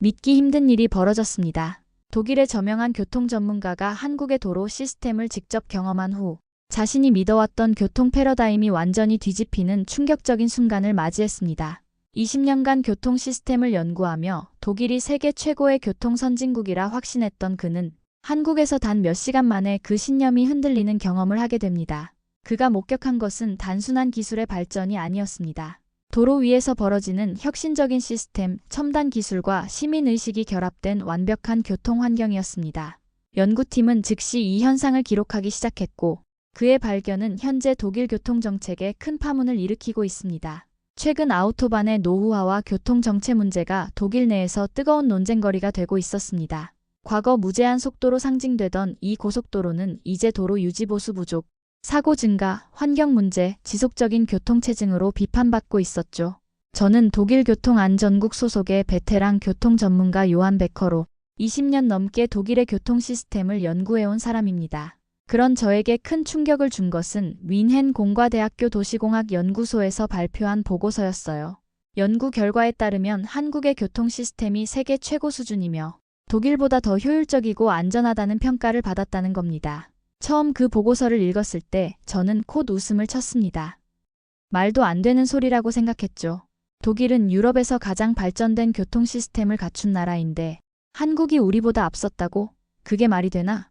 믿기 힘든 일이 벌어졌습니다. 독일의 저명한 교통 전문가가 한국의 도로 시스템을 직접 경험한 후 자신이 믿어왔던 교통 패러다임이 완전히 뒤집히는 충격적인 순간을 맞이했습니다. 20년간 교통 시스템을 연구하며 독일이 세계 최고의 교통 선진국이라 확신했던 그는 한국에서 단 몇 시간 만에 그 신념이 흔들리는 경험을 하게 됩니다. 그가 목격한 것은 단순한 기술의 발전이 아니었습니다. 도로 위에서 벌어지는 혁신적인 시스템, 첨단 기술과 시민의식이 결합된 완벽한 교통 환경이었습니다. 연구팀은 즉시 이 현상을 기록하기 시작했고 그의 발견은 현재 독일 교통정책에 큰 파문을 일으키고 있습니다. 최근 아우토반의 노후화와 교통정체 문제가 독일 내에서 뜨거운 논쟁거리가 되고 있었습니다. 과거 무제한 속도로 상징되던 이 고속도로는 이제 도로 유지보수 부족, 사고 증가, 환경 문제, 지속적인 교통체증으로 비판받고 있었죠. 저는 독일교통안전국 소속의 베테랑 교통 전문가 요한 베커로 20년 넘게 독일의 교통 시스템을 연구해온 사람입니다. 그런 저에게 큰 충격을 준 것은 뮌헨 공과대학교 도시공학 연구소에서 발표한 보고서였어요. 연구 결과에 따르면 한국의 교통 시스템이 세계 최고 수준이며 독일보다 더 효율적이고 안전하다는 평가를 받았다는 겁니다. 처음 그 보고서를 읽었을 때 저는 콧 웃음을 쳤습니다. 말도 안 되는 소리라고 생각했죠. 독일은 유럽에서 가장 발전된 교통 시스템을 갖춘 나라인데 한국이 우리보다 앞섰다고? 그게 말이 되나?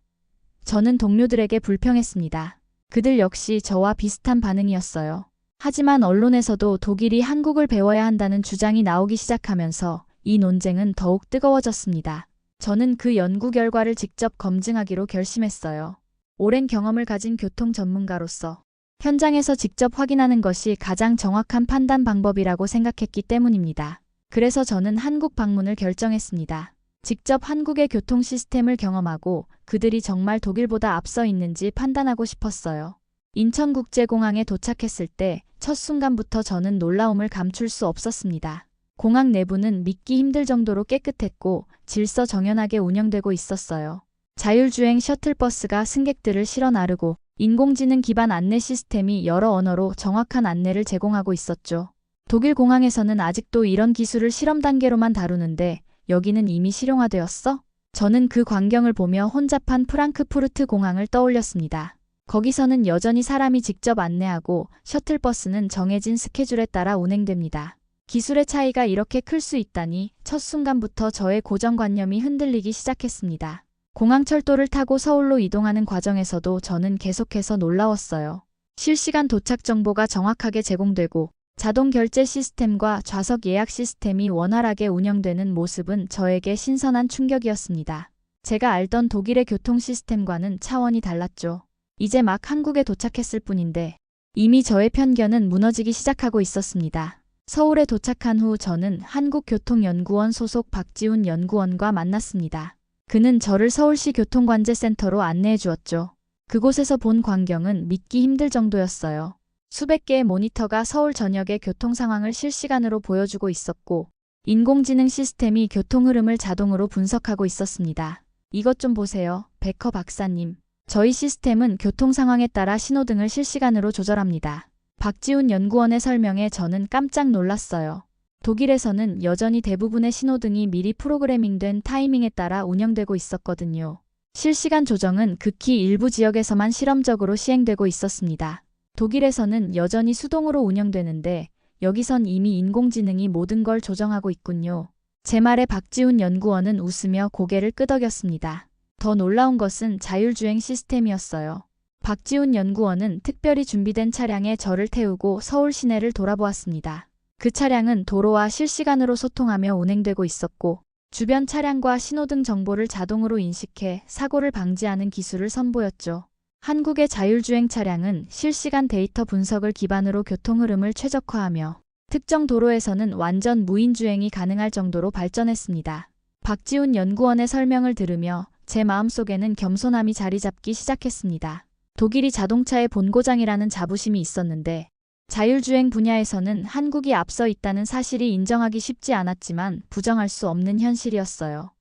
저는 동료들에게 불평했습니다. 그들 역시 저와 비슷한 반응이었어요. 하지만 언론에서도 독일이 한국을 배워야 한다는 주장이 나오기 시작하면서 이 논쟁은 더욱 뜨거워졌습니다. 저는 그 연구 결과를 직접 검증하기로 결심했어요. 오랜 경험을 가진 교통 전문가로서 현장에서 직접 확인하는 것이 가장 정확한 판단 방법이라고 생각했기 때문입니다. 그래서 저는 한국 방문을 결정했습니다. 직접 한국의 교통 시스템을 경험하고 그들이 정말 독일보다 앞서 있는지 판단하고 싶었어요. 인천국제공항에 도착했을 때 첫 순간부터 저는 놀라움을 감출 수 없었습니다. 공항 내부는 믿기 힘들 정도로 깨끗했고 질서정연하게 운영되고 있었어요. 자율주행 셔틀버스가 승객들을 실어 나르고 인공지능 기반 안내 시스템이 여러 언어로 정확한 안내를 제공하고 있었죠. 독일 공항에서는 아직도 이런 기술을 실험 단계로만 다루는데 여기는 이미 실용화되었어? 저는 그 광경을 보며 혼잡한 프랑크푸르트 공항을 떠올렸습니다. 거기서는 여전히 사람이 직접 안내하고 셔틀버스는 정해진 스케줄에 따라 운행됩니다. 기술의 차이가 이렇게 클 수 있다니 첫 순간부터 저의 고정관념이 흔들리기 시작했습니다. 공항철도를 타고 서울로 이동하는 과정에서도 저는 계속해서 놀라웠어요. 실시간 도착 정보가 정확하게 제공되고 자동 결제 시스템과 좌석 예약 시스템이 원활하게 운영되는 모습은 저에게 신선한 충격이었습니다. 제가 알던 독일의 교통 시스템과는 차원이 달랐죠. 이제 막 한국에 도착했을 뿐인데 이미 저의 편견은 무너지기 시작하고 있었습니다. 서울에 도착한 후 저는 한국교통연구원 소속 박지훈 연구원과 만났습니다. 그는 저를 서울시 교통관제센터로 안내해 주었죠. 그곳에서 본 광경은 믿기 힘들 정도였어요. 수백 개의 모니터가 서울 전역의 교통 상황을 실시간으로 보여주고 있었고 인공지능 시스템이 교통 흐름을 자동으로 분석하고 있었습니다. 이것 좀 보세요, 베커 박사님. 저희 시스템은 교통 상황에 따라 신호등을 실시간으로 조절합니다. 박지훈 연구원의 설명에 저는 깜짝 놀랐어요. 독일에서는 여전히 대부분의 신호등이 미리 프로그래밍된 타이밍에 따라 운영되고 있었거든요. 실시간 조정은 극히 일부 지역에서만 실험적으로 시행되고 있었습니다. 독일에서는 여전히 수동으로 운영되는데 여기선 이미 인공지능이 모든 걸 조정하고 있군요. 제 말에 박지훈 연구원은 웃으며 고개를 끄덕였습니다. 더 놀라운 것은 자율주행 시스템이었어요. 박지훈 연구원은 특별히 준비된 차량에 저를 태우고 서울 시내를 돌아보았습니다. 그 차량은 도로와 실시간으로 소통하며 운행되고 있었고 주변 차량과 신호등 정보를 자동으로 인식해 사고를 방지하는 기술을 선보였죠. 한국의 자율주행 차량은 실시간 데이터 분석을 기반으로 교통 흐름을 최적화하며 특정 도로에서는 완전 무인주행이 가능할 정도로 발전했습니다. 박지훈 연구원의 설명을 들으며 제 마음속에는 겸손함이 자리 잡기 시작했습니다. 독일이 자동차의 본고장이라는 자부심이 있었는데 자율주행 분야에서는 한국이 앞서 있다는 사실이 인정하기 쉽지 않았지만 부정할 수 없는 현실이었어요.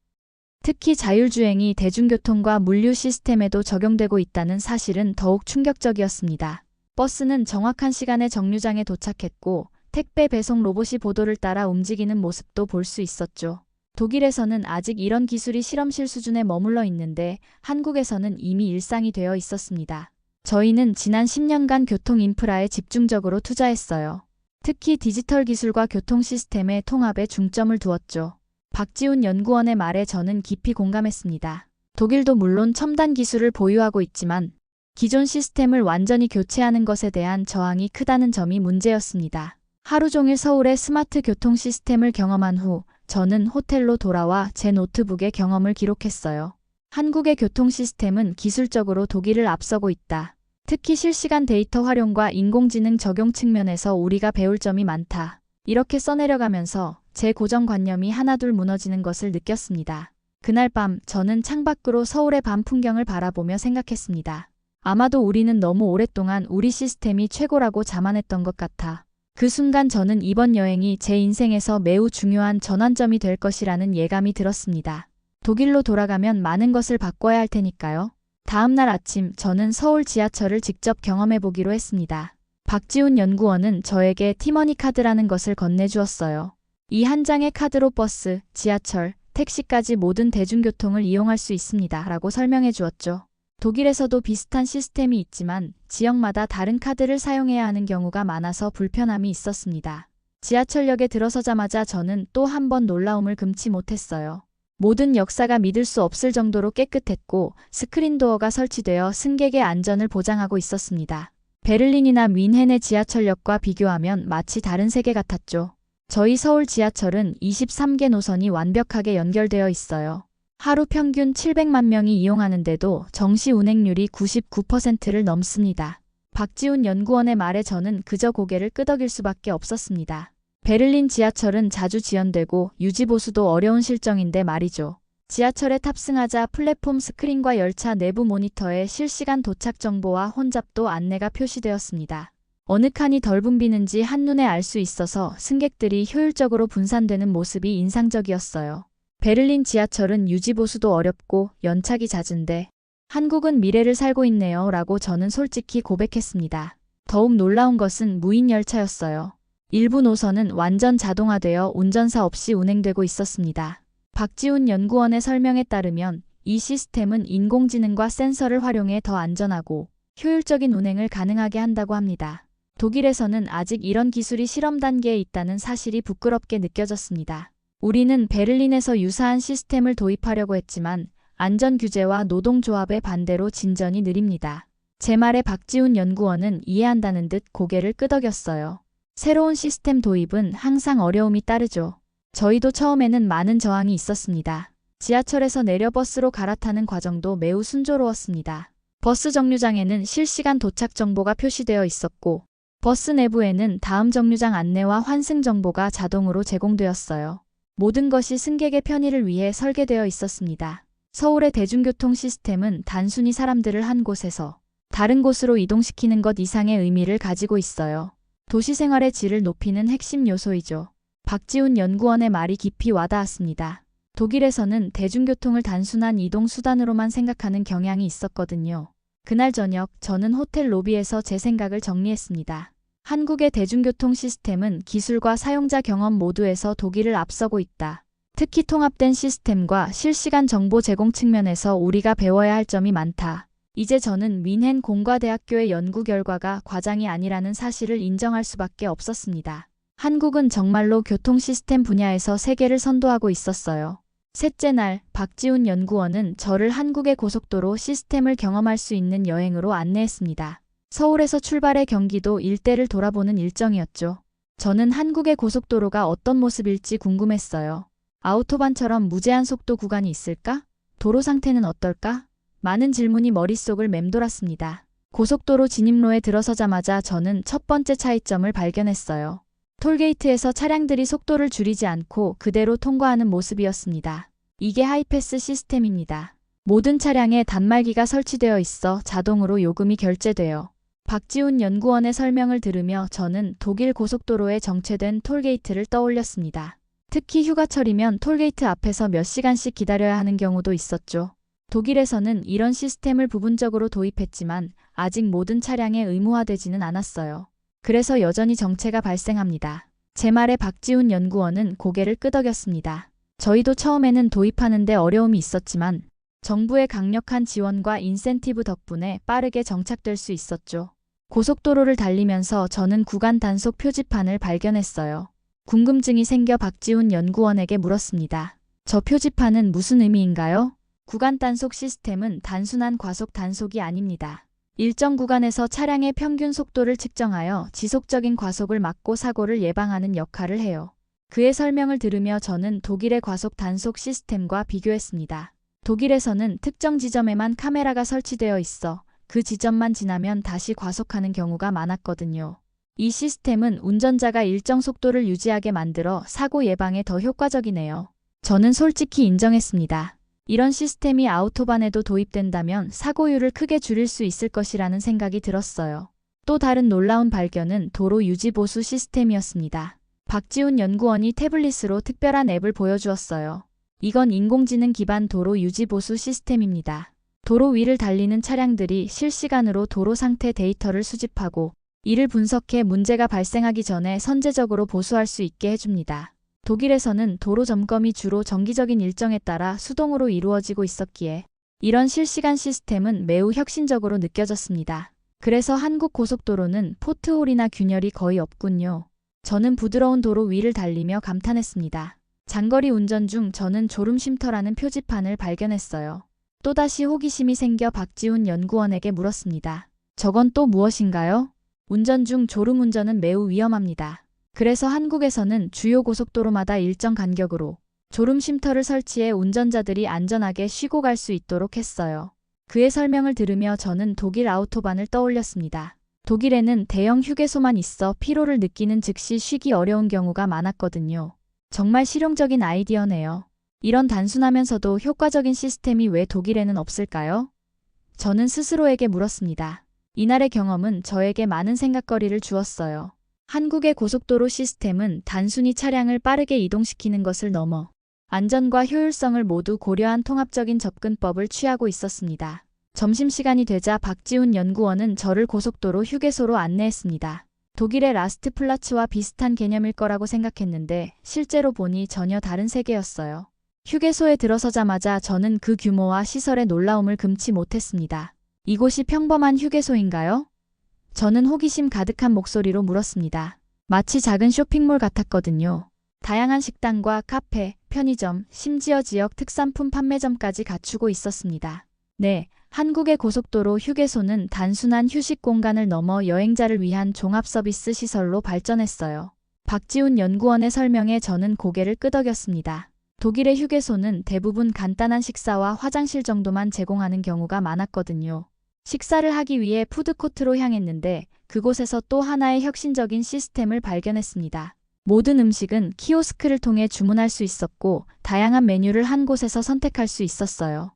특히 자율주행이 대중교통과 물류 시스템에도 적용되고 있다는 사실은 더욱 충격적이었습니다. 버스는 정확한 시간에 정류장에 도착했고 택배 배송 로봇이 보도를 따라 움직이는 모습도 볼 수 있었죠. 독일에서는 아직 이런 기술이 실험실 수준에 머물러 있는데 한국에서는 이미 일상이 되어 있었습니다. 저희는 지난 10년간 교통 인프라에 집중적으로 투자했어요. 특히 디지털 기술과 교통 시스템의 통합에 중점을 두었죠. 박지훈 연구원의 말에 저는 깊이 공감했습니다. 독일도 물론 첨단 기술을 보유하고 있지만 기존 시스템을 완전히 교체하는 것에 대한 저항이 크다는 점이 문제였습니다. 하루 종일 서울의 스마트 교통 시스템을 경험한 후 저는 호텔로 돌아와 제 노트북에 경험을 기록했어요. 한국의 교통 시스템은 기술적으로 독일을 앞서고 있다. 특히 실시간 데이터 활용과 인공지능 적용 측면에서 우리가 배울 점이 많다. 이렇게 써내려가면서 제 고정관념이 하나둘 무너지는 것을 느꼈습니다. 그날 밤 저는 창밖으로 서울의 밤 풍경을 바라보며 생각했습니다. 아마도 우리는 너무 오랫동안 우리 시스템이 최고라고 자만했던 것 같아. 그 순간 저는 이번 여행이 제 인생에서 매우 중요한 전환점이 될 것이라는 예감이 들었습니다. 독일로 돌아가면 많은 것을 바꿔야 할 테니까요. 다음 날 아침 저는 서울 지하철을 직접 경험해 보기로 했습니다. 박지훈 연구원은 저에게 티머니 카드라는 것을 건네주었어요. 이 한 장의 카드로 버스, 지하철, 택시까지 모든 대중교통을 이용할 수 있습니다. 라고 설명해 주었죠. 독일에서도 비슷한 시스템이 있지만 지역마다 다른 카드를 사용해야 하는 경우가 많아서 불편함이 있었습니다. 지하철역에 들어서자마자 저는 또 한 번 놀라움을 금치 못했어요. 모든 역사가 믿을 수 없을 정도로 깨끗했고 스크린도어가 설치되어 승객의 안전을 보장하고 있었습니다. 베를린이나 뮌헨의 지하철역과 비교하면 마치 다른 세계 같았죠. 저희 서울 지하철은 23개 노선이 완벽하게 연결되어 있어요. 하루 평균 700만 명이 이용하는데도 정시 운행률이 99%를 넘습니다. 박지훈 연구원의 말에 저는 그저 고개를 끄덕일 수밖에 없었습니다. 베를린 지하철은 자주 지연되고 유지보수도 어려운 실정인데 말이죠. 지하철에 탑승하자 플랫폼 스크린과 열차 내부 모니터에 실시간 도착 정보와 혼잡도 안내가 표시되었습니다. 어느 칸이 덜 붐비는지 한눈에 알 수 있어서 승객들이 효율적으로 분산되는 모습이 인상적이었어요. 베를린 지하철은 유지보수도 어렵고 연착이 잦은데 한국은 미래를 살고 있네요 라고 저는 솔직히 고백했습니다. 더욱 놀라운 것은 무인 열차였어요. 일부 노선은 완전 자동화되어 운전사 없이 운행되고 있었습니다. 박지훈 연구원의 설명에 따르면 이 시스템은 인공지능과 센서를 활용해 더 안전하고 효율적인 운행을 가능하게 한다고 합니다. 독일에서는 아직 이런 기술이 실험 단계에 있다는 사실이 부끄럽게 느껴졌습니다. 우리는 베를린에서 유사한 시스템을 도입하려고 했지만 안전 규제와 노동조합의 반대로 진전이 느립니다. 제 말에 박지훈 연구원은 이해한다는 듯 고개를 끄덕였어요. 새로운 시스템 도입은 항상 어려움이 따르죠. 저희도 처음에는 많은 저항이 있었습니다. 지하철에서 내려 버스로 갈아타는 과정도 매우 순조로웠습니다. 버스 정류장에는 실시간 도착 정보가 표시되어 있었고 버스 내부에는 다음 정류장 안내와 환승 정보가 자동으로 제공되었어요. 모든 것이 승객의 편의를 위해 설계되어 있었습니다. 서울의 대중교통 시스템은 단순히 사람들을 한 곳에서 다른 곳으로 이동시키는 것 이상의 의미를 가지고 있어요. 도시 생활의 질을 높이는 핵심 요소이죠. 박지훈 연구원의 말이 깊이 와닿았습니다. 독일에서는 대중교통을 단순한 이동 수단으로만 생각하는 경향이 있었거든요. 그날 저녁 저는 호텔 로비에서 제 생각을 정리했습니다. 한국의 대중교통 시스템은 기술과 사용자 경험 모두에서 독일을 앞서고 있다. 특히 통합된 시스템과 실시간 정보 제공 측면에서 우리가 배워야 할 점이 많다. 이제 저는 뮌헨 공과대학교의 연구 결과가 과장이 아니라는 사실을 인정할 수밖에 없었습니다. 한국은 정말로 교통 시스템 분야에서 세계를 선도하고 있었어요. 셋째 날, 박지훈 연구원은 저를 한국의 고속도로 시스템을 경험할 수 있는 여행으로 안내했습니다. 서울에서 출발해 경기도 일대를 돌아보는 일정이었죠. 저는 한국의 고속도로가 어떤 모습일지 궁금했어요. 아우토반처럼 무제한 속도 구간이 있을까? 도로 상태는 어떨까? 많은 질문이 머릿속을 맴돌았습니다. 고속도로 진입로에 들어서자마자 저는 첫 번째 차이점을 발견했어요. 톨게이트에서 차량들이 속도를 줄이지 않고 그대로 통과하는 모습이었습니다. 이게 하이패스 시스템입니다. 모든 차량에 단말기가 설치되어 있어 자동으로 요금이 결제돼요. 박지훈 연구원의 설명을 들으며 저는 독일 고속도로에 정체된 톨게이트를 떠올렸습니다. 특히 휴가철이면 톨게이트 앞에서 몇 시간씩 기다려야 하는 경우도 있었죠. 독일에서는 이런 시스템을 부분적으로 도입했지만 아직 모든 차량에 의무화되지는 않았어요. 그래서 여전히 정체가 발생합니다. 제 말에 박지훈 연구원은 고개를 끄덕였습니다. 저희도 처음에는 도입하는데 어려움이 있었지만 정부의 강력한 지원과 인센티브 덕분에 빠르게 정착될 수 있었죠. 고속도로를 달리면서 저는 구간 단속 표지판을 발견했어요. 궁금증이 생겨 박지훈 연구원에게 물었습니다. 저 표지판은 무슨 의미인가요? 구간 단속 시스템은 단순한 과속 단속이 아닙니다. 일정 구간에서 차량의 평균 속도를 측정하여 지속적인 과속을 막고 사고를 예방하는 역할을 해요. 그의 설명을 들으며 저는 독일의 과속 단속 시스템과 비교했습니다. 독일에서는 특정 지점에만 카메라가 설치되어 있어 그 지점만 지나면 다시 과속하는 경우가 많았거든요. 이 시스템은 운전자가 일정 속도를 유지하게 만들어 사고 예방에 더 효과적이네요. 저는 솔직히 인정했습니다. 이런 시스템이 아우토반에도 도입된다면 사고율을 크게 줄일 수 있을 것이라는 생각이 들었어요. 또 다른 놀라운 발견은 도로 유지 보수 시스템이었습니다. 박지훈 연구원이 태블릿으로 특별한 앱을 보여주었어요. 이건 인공지능 기반 도로 유지 보수 시스템입니다. 도로 위를 달리는 차량들이 실시간으로 도로 상태 데이터를 수집하고 이를 분석해 문제가 발생하기 전에 선제적으로 보수할 수 있게 해줍니다. 독일에서는 도로 점검이 주로 정기적인 일정에 따라 수동으로 이루어지고 있었기에 이런 실시간 시스템은 매우 혁신적으로 느껴졌습니다. 그래서 한국 고속도로는 포트홀이나 균열이 거의 없군요. 저는 부드러운 도로 위를 달리며 감탄했습니다. 장거리 운전 중 저는 졸음쉼터라는 표지판을 발견했어요. 또다시 호기심이 생겨 박지훈 연구원에게 물었습니다. 저건 또 무엇인가요? 운전 중 졸음운전은 매우 위험합니다. 그래서 한국에서는 주요 고속도로마다 일정 간격으로 졸음쉼터를 설치해 운전자들이 안전하게 쉬고 갈 수 있도록 했어요. 그의 설명을 들으며 저는 독일 아우토반을 떠올렸습니다. 독일에는 대형 휴게소만 있어 피로를 느끼는 즉시 쉬기 어려운 경우가 많았거든요. 정말 실용적인 아이디어네요. 이런 단순하면서도 효과적인 시스템이 왜 독일에는 없을까요? 저는 스스로에게 물었습니다. 이날의 경험은 저에게 많은 생각거리를 주었어요. 한국의 고속도로 시스템은 단순히 차량을 빠르게 이동시키는 것을 넘어 안전과 효율성을 모두 고려한 통합적인 접근법을 취하고 있었습니다. 점심시간이 되자 박지훈 연구원은 저를 고속도로 휴게소로 안내했습니다. 독일의 라스트플라츠와 비슷한 개념일 거라고 생각했는데 실제로 보니 전혀 다른 세계였어요. 휴게소에 들어서자마자 저는 그 규모와 시설의 놀라움을 금치 못했습니다. 이곳이 평범한 휴게소인가요? 저는 호기심 가득한 목소리로 물었습니다. 마치 작은 쇼핑몰 같았거든요. 다양한 식당과 카페, 편의점, 심지어 지역 특산품 판매점까지 갖추고 있었습니다. 네, 한국의 고속도로 휴게소는 단순한 휴식 공간을 넘어 여행자를 위한 종합 서비스 시설로 발전했어요. 박지훈 연구원의 설명에 저는 고개를 끄덕였습니다. 독일의 휴게소는 대부분 간단한 식사와 화장실 정도만 제공하는 경우가 많았거든요. 식사를 하기 위해 푸드코트로 향했는데 그곳에서 또 하나의 혁신적인 시스템을 발견했습니다. 모든 음식은 키오스크를 통해 주문할 수 있었고 다양한 메뉴를 한 곳에서 선택할 수 있었어요.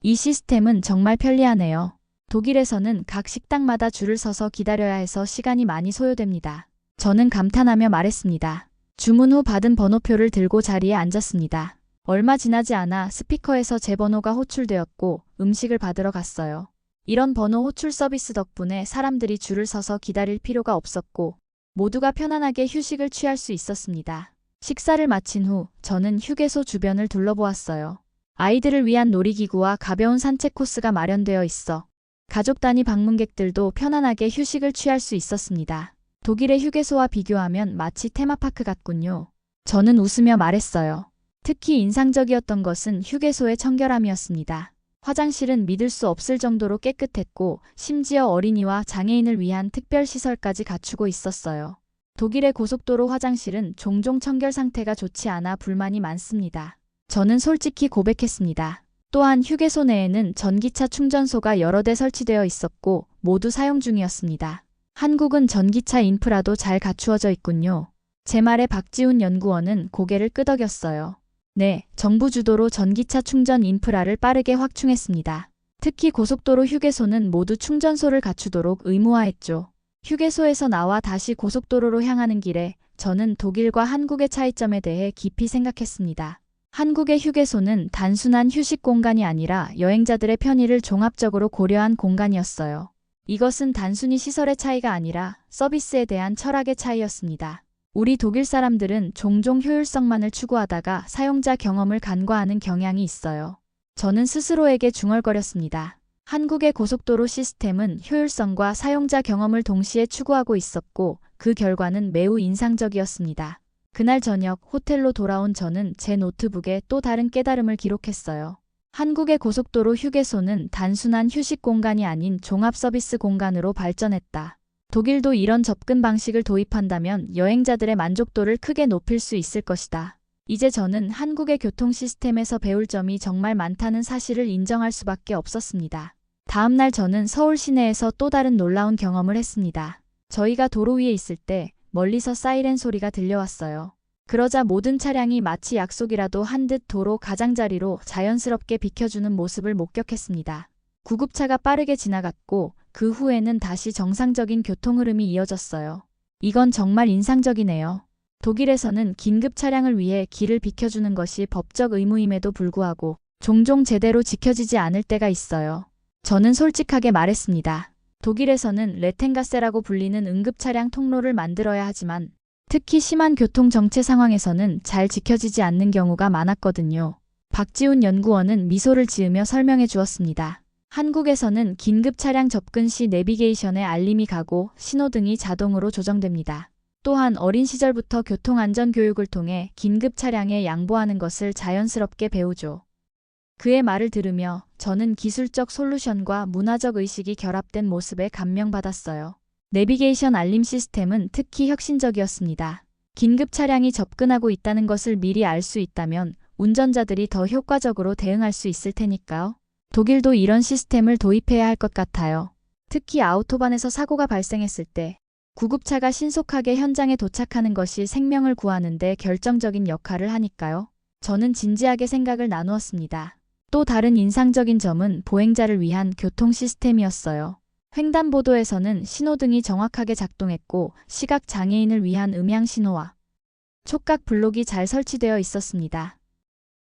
이 시스템은 정말 편리하네요. 독일에서는 각 식당마다 줄을 서서 기다려야 해서 시간이 많이 소요됩니다. 저는 감탄하며 말했습니다. 주문 후 받은 번호표를 들고 자리에 앉았습니다. 얼마 지나지 않아 스피커에서 제 번호가 호출되었고 음식을 받으러 갔어요. 이런 번호 호출 서비스 덕분에 사람들이 줄을 서서 기다릴 필요가 없었고 모두가 편안하게 휴식을 취할 수 있었습니다. 식사를 마친 후 저는 휴게소 주변을 둘러보았어요. 아이들을 위한 놀이기구와 가벼운 산책 코스가 마련되어 있어 가족 단위 방문객들도 편안하게 휴식을 취할 수 있었습니다. 독일의 휴게소와 비교하면 마치 테마파크 같군요. 저는 웃으며 말했어요. 특히 인상적이었던 것은 휴게소의 청결함이었습니다. 화장실은 믿을 수 없을 정도로 깨끗했고 심지어 어린이와 장애인을 위한 특별시설까지 갖추고 있었어요. 독일의 고속도로 화장실은 종종 청결 상태가 좋지 않아 불만이 많습니다. 저는 솔직히 고백했습니다. 또한 휴게소 내에는 전기차 충전소가 여러 대 설치되어 있었고 모두 사용 중이었습니다. 한국은 전기차 인프라도 잘 갖추어져 있군요. 제 말에 박지훈 연구원은 고개를 끄덕였어요. 네, 정부 주도로 전기차 충전 인프라를 빠르게 확충했습니다. 특히 고속도로 휴게소는 모두 충전소를 갖추도록 의무화했죠. 휴게소에서 나와 다시 고속도로로 향하는 길에 저는 독일과 한국의 차이점에 대해 깊이 생각했습니다. 한국의 휴게소는 단순한 휴식 공간이 아니라 여행자들의 편의를 종합적으로 고려한 공간이었어요. 이것은 단순히 시설의 차이가 아니라 서비스에 대한 철학의 차이였습니다. 우리 독일 사람들은 종종 효율성만을 추구하다가 사용자 경험을 간과하는 경향이 있어요. 저는 스스로에게 중얼거렸습니다. 한국의 고속도로 시스템은 효율성과 사용자 경험을 동시에 추구하고 있었고 그 결과는 매우 인상적이었습니다. 그날 저녁 호텔로 돌아온 저는 제 노트북에 또 다른 깨달음을 기록했어요. 한국의 고속도로 휴게소는 단순한 휴식 공간이 아닌 종합 서비스 공간으로 발전했다. 독일도 이런 접근 방식을 도입한다면 여행자들의 만족도를 크게 높일 수 있을 것이다. 이제 저는 한국의 교통 시스템에서 배울 점이 정말 많다는 사실을 인정할 수밖에 없었습니다. 다음 날 저는 서울 시내에서 또 다른 놀라운 경험을 했습니다. 저희가 도로 위에 있을 때 멀리서 사이렌 소리가 들려왔어요. 그러자 모든 차량이 마치 약속이라도 한 듯 도로 가장자리로 자연스럽게 비켜주는 모습을 목격했습니다. 구급차가 빠르게 지나갔고 그 후에는 다시 정상적인 교통 흐름이 이어졌어요. 이건 정말 인상적이네요. 독일에서는 긴급 차량을 위해 길을 비켜주는 것이 법적 의무임에도 불구하고 종종 제대로 지켜지지 않을 때가 있어요. 저는 솔직하게 말했습니다. 독일에서는 레텐가세라고 불리는 응급차량 통로를 만들어야 하지만 특히 심한 교통 정체 상황에서는 잘 지켜지지 않는 경우가 많았거든요. 박지훈 연구원은 미소를 지으며 설명해 주었습니다. 한국에서는 긴급 차량 접근 시 내비게이션에 알림이 가고 신호등이 자동으로 조정됩니다. 또한 어린 시절부터 교통안전 교육을 통해 긴급 차량에 양보하는 것을 자연스럽게 배우죠. 그의 말을 들으며 저는 기술적 솔루션과 문화적 의식이 결합된 모습에 감명받았어요. 내비게이션 알림 시스템은 특히 혁신적이었습니다. 긴급 차량이 접근하고 있다는 것을 미리 알 수 있다면 운전자들이 더 효과적으로 대응할 수 있을 테니까요. 독일도 이런 시스템을 도입해야 할 것 같아요. 특히 아우토반에서 사고가 발생했을 때 구급차가 신속하게 현장에 도착하는 것이 생명을 구하는 데 결정적인 역할을 하니까요. 저는 진지하게 생각을 나누었습니다. 또 다른 인상적인 점은 보행자를 위한 교통 시스템이었어요. 횡단보도에서는 신호등이 정확하게 작동했고 시각 장애인을 위한 음향 신호와 촉각 블록이 잘 설치되어 있었습니다.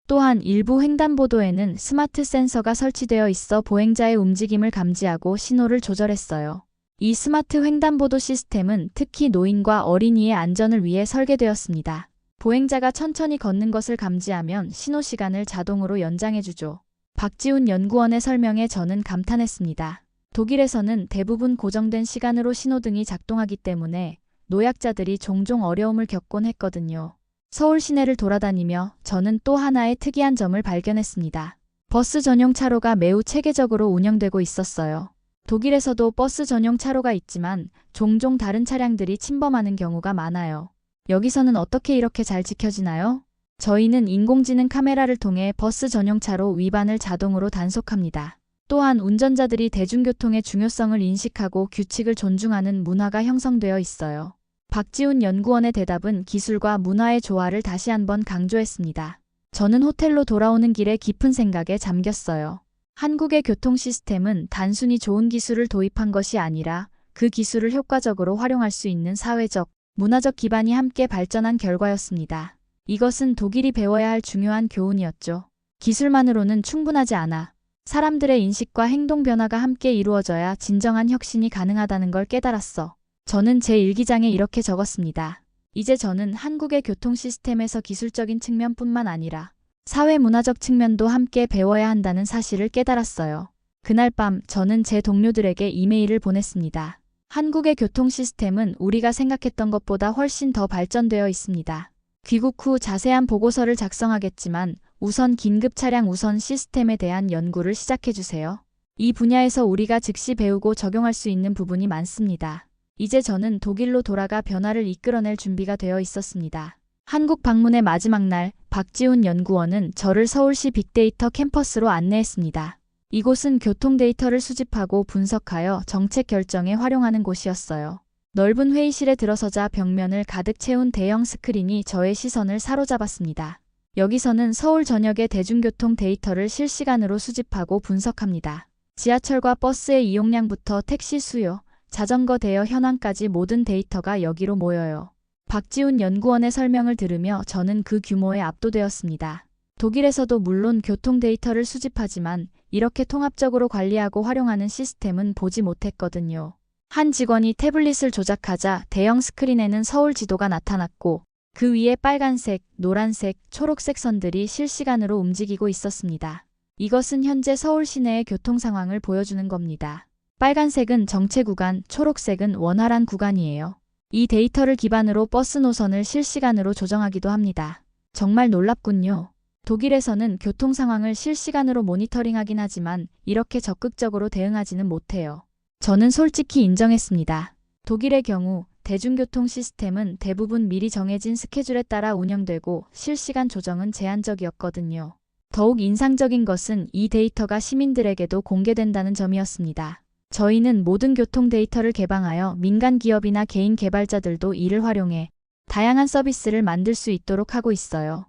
또한 일부 횡단보도에는 스마트 센서가 설치되어 있어 보행자의 움직임을 감지하고 신호를 조절했어요. 이 스마트 횡단보도 시스템은 특히 노인과 어린이의 안전을 위해 설계되었습니다. 보행자가 천천히 걷는 것을 감지하면 신호 시간을 자동으로 연장해주죠. 박지훈 연구원의 설명에 저는 감탄했습니다. 독일에서는 대부분 고정된 시간으로 신호등이 작동하기 때문에 노약자들이 종종 어려움을 겪곤 했거든요. 서울 시내를 돌아다니며 저는 또 하나의 특이한 점을 발견했습니다. 버스 전용 차로가 매우 체계적으로 운영되고 있었어요. 독일에서도 버스 전용 차로가 있지만 종종 다른 차량들이 침범하는 경우가 많아요. 여기서는 어떻게 이렇게 잘 지켜지나요? 저희는 인공지능 카메라를 통해 버스 전용차로 위반을 자동으로 단속합니다. 또한 운전자들이 대중교통의 중요성을 인식하고 규칙을 존중하는 문화가 형성되어 있어요. 박지훈 연구원의 대답은 기술과 문화의 조화를 다시 한번 강조했습니다. 저는 호텔로 돌아오는 길에 깊은 생각에 잠겼어요. 한국의 교통 시스템은 단순히 좋은 기술을 도입한 것이 아니라 그 기술을 효과적으로 활용할 수 있는 사회적, 문화적 기반이 함께 발전한 결과였습니다. 이것은 독일이 배워야 할 중요한 교훈이었죠. 기술만으로는 충분하지 않아. 사람들의 인식과 행동 변화가 함께 이루어져야 진정한 혁신이 가능하다는 걸 깨달았어. 저는 제 일기장에 이렇게 적었습니다. 이제 저는 한국의 교통 시스템에서 기술적인 측면뿐만 아니라 사회 문화적 측면도 함께 배워야 한다는 사실을 깨달았어요. 그날 밤 저는 제 동료들에게 이메일을 보냈습니다. 한국의 교통 시스템은 우리가 생각했던 것보다 훨씬 더 발전되어 있습니다. 귀국 후 자세한 보고서를 작성하겠지만 우선 긴급 차량 우선 시스템에 대한 연구를 시작해주세요. 이 분야에서 우리가 즉시 배우고 적용할 수 있는 부분이 많습니다. 이제 저는 독일로 돌아가 변화를 이끌어낼 준비가 되어 있었습니다. 한국 방문의 마지막 날, 박지훈 연구원은 저를 서울시 빅데이터 캠퍼스로 안내했습니다. 이곳은 교통 데이터를 수집하고 분석하여 정책 결정에 활용하는 곳이었어요. 넓은 회의실에 들어서자 벽면을 가득 채운 대형 스크린이 저의 시선을 사로잡았습니다. 여기서는 서울 전역의 대중교통 데이터를 실시간으로 수집하고 분석합니다. 지하철과 버스의 이용량부터 택시 수요, 자전거 대여 현황까지 모든 데이터가 여기로 모여요. 박지훈 연구원의 설명을 들으며 저는 그 규모에 압도되었습니다. 독일에서도 물론 교통 데이터를 수집하지만 이렇게 통합적으로 관리하고 활용하는 시스템은 보지 못했거든요. 한 직원이 태블릿을 조작하자 대형 스크린에는 서울 지도가 나타났고 그 위에 빨간색, 노란색, 초록색 선들이 실시간으로 움직이고 있었습니다. 이것은 현재 서울 시내의 교통 상황을 보여주는 겁니다. 빨간색은 정체 구간, 초록색은 원활한 구간이에요. 이 데이터를 기반으로 버스 노선을 실시간으로 조정하기도 합니다. 정말 놀랍군요. 독일에서는 교통 상황을 실시간으로 모니터링하긴 하지만 이렇게 적극적으로 대응하지는 못해요. 저는 솔직히 인정했습니다. 독일의 경우 대중교통 시스템은 대부분 미리 정해진 스케줄에 따라 운영되고 실시간 조정은 제한적이었거든요. 더욱 인상적인 것은 이 데이터가 시민들에게도 공개된다는 점이었습니다. 저희는 모든 교통 데이터를 개방하여 민간 기업이나 개인 개발자들도 이를 활용해 다양한 서비스를 만들 수 있도록 하고 있어요.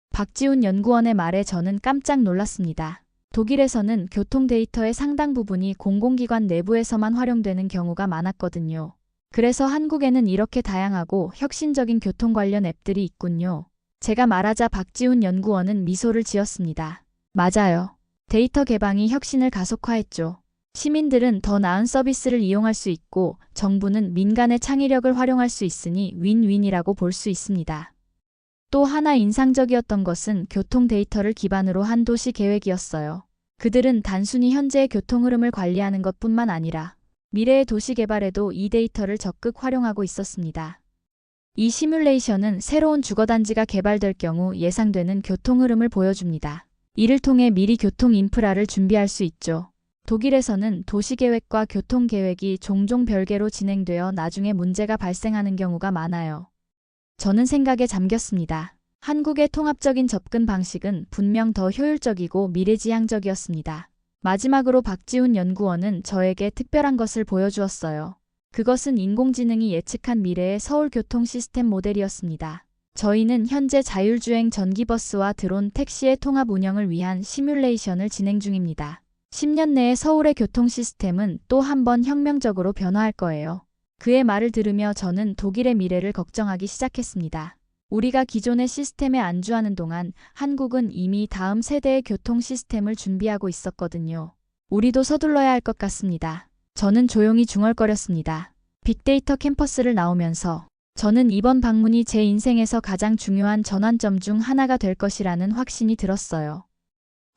박지훈 연구원의 말에 저는 깜짝 놀랐습니다. 독일에서는 교통 데이터의 상당 부분이 공공기관 내부에서만 활용되는 경우가 많았거든요. 그래서 한국에는 이렇게 다양하고 혁신적인 교통 관련 앱들이 있군요. 제가 말하자 박지훈 연구원은 미소를 지었습니다. 맞아요. 데이터 개방이 혁신을 가속화했죠. 시민들은 더 나은 서비스를 이용할 수 있고 정부는 민간의 창의력을 활용할 수 있으니 윈윈이라고 볼 수 있습니다. 또 하나 인상적이었던 것은 교통 데이터를 기반으로 한 도시 계획이었어요. 그들은 단순히 현재의 교통 흐름을 관리하는 것뿐만 아니라 미래의 도시 개발에도 이 데이터를 적극 활용하고 있었습니다. 이 시뮬레이션은 새로운 주거단지가 개발될 경우 예상되는 교통 흐름을 보여줍니다. 이를 통해 미리 교통 인프라를 준비할 수 있죠. 독일에서는 도시계획과 교통계획이 종종 별개로 진행되어 나중에 문제가 발생하는 경우가 많아요. 저는 생각에 잠겼습니다. 한국의 통합적인 접근 방식은 분명 더 효율적이고 미래지향적이었습니다. 마지막으로 박지훈 연구원은 저에게 특별한 것을 보여주었어요. 그것은 인공지능이 예측한 미래의 서울 교통 시스템 모델이었습니다. 저희는 현재 자율주행 전기버스와 드론 택시의 통합 운영을 위한 시뮬레이션을 진행 중입니다. 10년 내에 서울의 교통 시스템은 또 한 번 혁명적으로 변화할 거예요. 그의 말을 들으며 저는 독일의 미래를 걱정하기 시작했습니다. 우리가 기존의 시스템에 안주하는 동안 한국은 이미 다음 세대의 교통 시스템을 준비하고 있었거든요. 우리도 서둘러야 할 것 같습니다. 저는 조용히 중얼거렸습니다. 빅데이터 캠퍼스를 나오면서 저는 이번 방문이 제 인생에서 가장 중요한 전환점 중 하나가 될 것이라는 확신이 들었어요.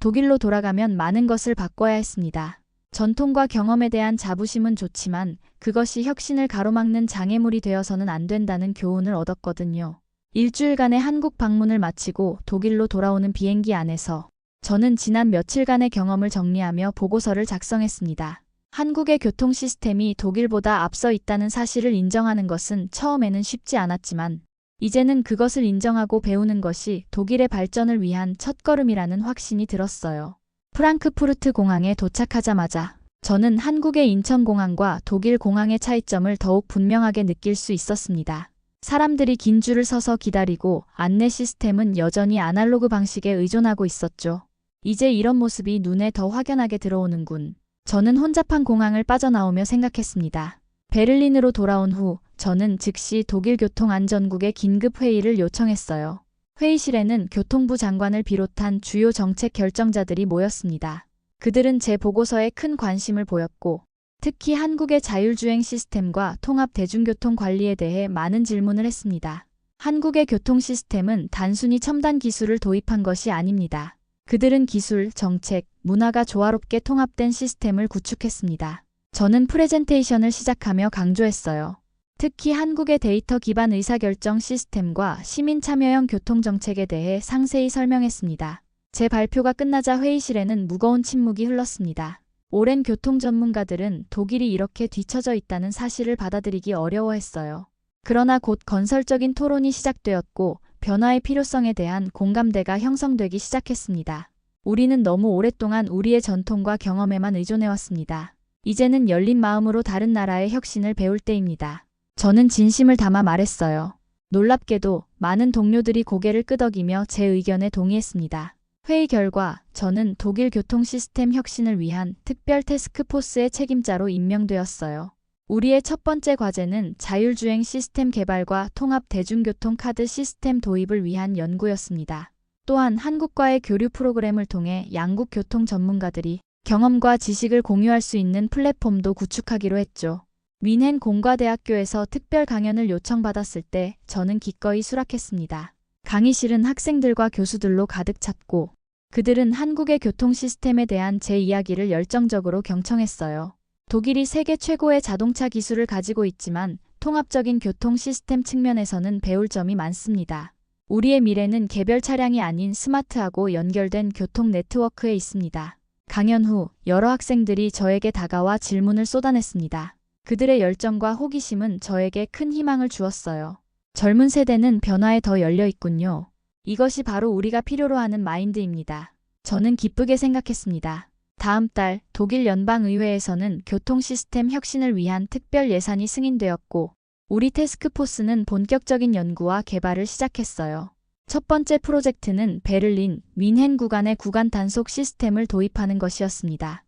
독일로 돌아가면 많은 것을 바꿔야 했습니다. 전통과 경험에 대한 자부심은 좋지만 그것이 혁신을 가로막는 장애물이 되어서는 안 된다는 교훈을 얻었거든요. 일주일간의 한국 방문을 마치고 독일로 돌아오는 비행기 안에서 저는 지난 며칠간의 경험을 정리하며 보고서를 작성했습니다. 한국의 교통 시스템이 독일보다 앞서 있다는 사실을 인정하는 것은 처음에는 쉽지 않았지만 이제는 그것을 인정하고 배우는 것이 독일의 발전을 위한 첫걸음이라는 확신이 들었어요. 프랑크푸르트 공항에 도착하자마자 저는 한국의 인천공항과 독일 공항의 차이점을 더욱 분명하게 느낄 수 있었습니다. 사람들이 긴 줄을 서서 기다리고 안내 시스템은 여전히 아날로그 방식에 의존하고 있었죠. 이제 이런 모습이 눈에 더 확연하게 들어오는군. 저는 혼잡한 공항을 빠져나오며 생각했습니다. 베를린으로 돌아온 후 저는 즉시 독일 교통안전국에 긴급 회의를 요청했어요. 회의실에는 교통부 장관을 비롯한 주요 정책 결정자들이 모였습니다. 그들은 제 보고서에 큰 관심을 보였고 특히 한국의 자율주행 시스템과 통합 대중교통 관리에 대해 많은 질문을 했습니다. 한국의 교통 시스템은 단순히 첨단 기술을 도입한 것이 아닙니다. 그들은 기술, 정책, 문화가 조화롭게 통합된 시스템을 구축했습니다. 저는 프레젠테이션을 시작하며 강조했어요. 특히 한국의 데이터 기반 의사결정 시스템과 시민 참여형 교통정책에 대해 상세히 설명했습니다. 제 발표가 끝나자 회의실에는 무거운 침묵이 흘렀습니다. 오랜 교통 전문가들은 독일이 이렇게 뒤처져 있다는 사실을 받아들이기 어려워했어요. 그러나 곧 건설적인 토론이 시작되었고 변화의 필요성에 대한 공감대가 형성되기 시작했습니다. 우리는 너무 오랫동안 우리의 전통과 경험에만 의존해왔습니다. 이제는 열린 마음으로 다른 나라의 혁신을 배울 때입니다. 저는 진심을 담아 말했어요. 놀랍게도 많은 동료들이 고개를 끄덕이며 제 의견에 동의했습니다. 회의 결과 저는 독일 교통 시스템 혁신을 위한 특별 태스크포스의 책임자로 임명되었어요. 우리의 첫 번째 과제는 자율주행 시스템 개발과 통합 대중교통 카드 시스템 도입을 위한 연구였습니다. 또한 한국과의 교류 프로그램을 통해 양국 교통 전문가들이 경험과 지식을 공유할 수 있는 플랫폼도 구축하기로 했죠. 뮌헨 공과대학교에서 특별 강연을 요청받았을 때 저는 기꺼이 수락했습니다. 강의실은 학생들과 교수들로 가득 찼고 그들은 한국의 교통 시스템에 대한 제 이야기를 열정적으로 경청했어요. 독일이 세계 최고의 자동차 기술을 가지고 있지만 통합적인 교통 시스템 측면에서는 배울 점이 많습니다. 우리의 미래는 개별 차량이 아닌 스마트하고 연결된 교통 네트워크에 있습니다. 강연 후 여러 학생들이 저에게 다가와 질문을 쏟아냈습니다. 그들의 열정과 호기심은 저에게 큰 희망을 주었어요. 젊은 세대는 변화에 더 열려 있군요. 이것이 바로 우리가 필요로 하는 마인드입니다. 저는 기쁘게 생각했습니다. 다음 달 독일 연방의회에서는 교통 시스템 혁신을 위한 특별 예산이 승인되었고 우리 태스크포스는 본격적인 연구와 개발을 시작했어요. 첫 번째 프로젝트는 베를린, 뮌헨 구간의 구간 단속 시스템을 도입하는 것이었습니다.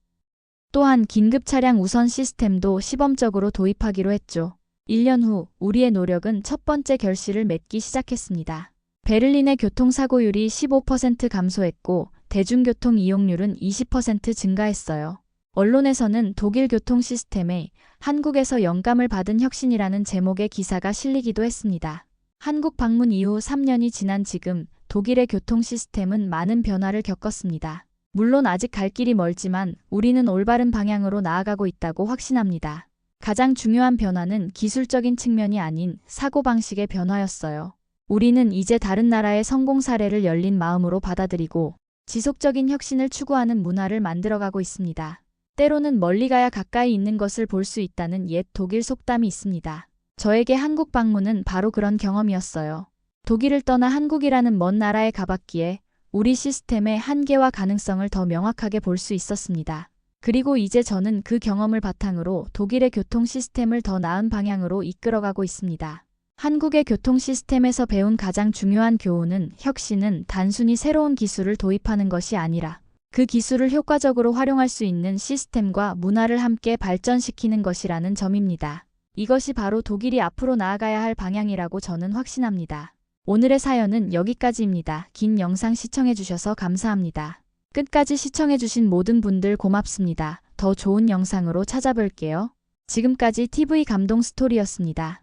또한 긴급 차량 우선 시스템도 시범적으로 도입하기로 했죠. 1년 후 우리의 노력은 첫 번째 결실을 맺기 시작했습니다. 베를린의 교통사고율이 15% 감소했고 대중교통 이용률은 20% 증가했어요. 언론에서는 독일 교통 시스템에 한국에서 영감을 받은 혁신이라는 제목의 기사가 실리기도 했습니다. 한국 방문 이후 3년이 지난 지금 독일의 교통 시스템은 많은 변화를 겪었습니다. 물론 아직 갈 길이 멀지만 우리는 올바른 방향으로 나아가고 있다고 확신합니다. 가장 중요한 변화는 기술적인 측면이 아닌 사고방식의 변화였어요. 우리는 이제 다른 나라의 성공 사례를 열린 마음으로 받아들이고 지속적인 혁신을 추구하는 문화를 만들어가고 있습니다. 때로는 멀리 가야 가까이 있는 것을 볼 수 있다는 옛 독일 속담이 있습니다. 저에게 한국 방문은 바로 그런 경험이었어요. 독일을 떠나 한국이라는 먼 나라에 가봤기에 우리 시스템의 한계와 가능성을 더 명확하게 볼 수 있었습니다. 그리고 이제 저는 그 경험을 바탕으로 독일의 교통 시스템을 더 나은 방향으로 이끌어가고 있습니다. 한국의 교통 시스템에서 배운 가장 중요한 교훈은 혁신은 단순히 새로운 기술을 도입하는 것이 아니라 그 기술을 효과적으로 활용할 수 있는 시스템과 문화를 함께 발전시키는 것이라는 점입니다. 이것이 바로 독일이 앞으로 나아가야 할 방향이라고 저는 확신합니다. 오늘의 사연은 여기까지입니다. 긴 영상 시청해주셔서 감사합니다. 끝까지 시청해주신 모든 분들 고맙습니다. 더 좋은 영상으로 찾아뵐게요. 지금까지 TV 감동 스토리였습니다.